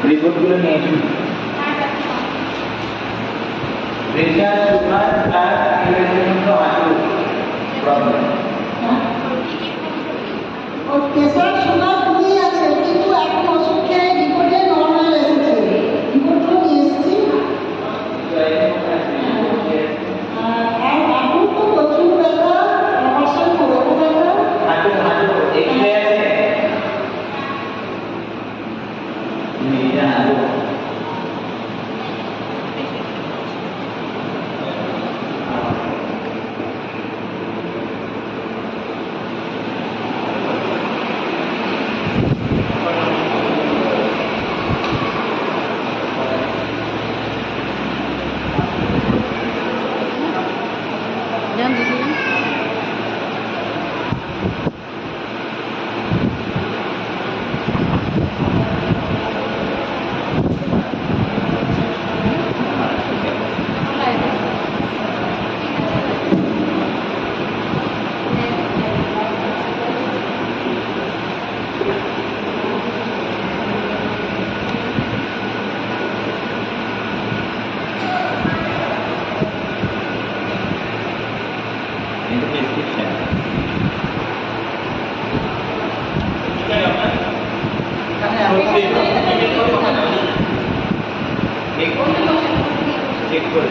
রিপোর্টগুলো নিয়ে এসুন। Pressure, sugar plus problem. ওর প্রেশার সুগার কমই আছে, কিন্তু এখন ওষুধ খেয়ে রিপোর্টে নর্মাল এসেছে। রিপোর্টগুলো নিয়ে এসেছি। আর এখন তো প্রচুর ব্যথা, অপারেশন করবো ব্যথা। হাঁটু হাঁটু এক্সরে আছে? এটা হাঁটু চেক করে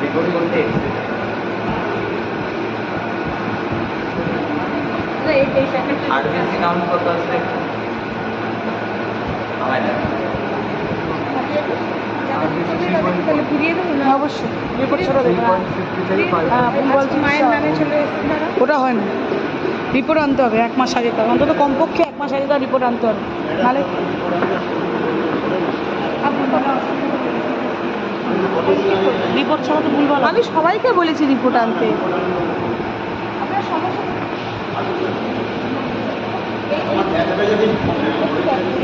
রিপোর্ট করতে আরবিসি কাউন্ট কত আছে? হয় না অবশ্যই রিপোর্ট ছাড়া দেবে। মায়ের নামে চলে এসেছে, ওটা হয় না। রিপোর্ট আনতে হবে 1 মাস আগে, তার অন্তত কমপক্ষে 1 মাস আগে তার রিপোর্ট আনতে হবে, নাহলে রিপোর্ট ছাড়া তো ভুলভাল। আমি সবাইকে বলেছি রিপোর্ট আনতে।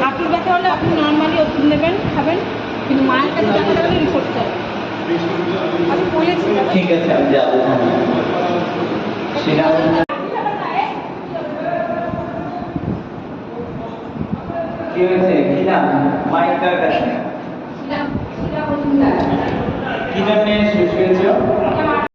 আপনার ব্যথা হলে আপনি নর্মালি ওষুধ নেবেন, খাবেন, কিন্তু মায়ের কাছে ব্যথা লাগলে রিপোর্ট চাই। আমি বলেছি। ঠিক আছে, আমি যাবো। সেটা কি হয়েছে? কি নাম? মাইকার কাছে কি জন্য শুয়েছ?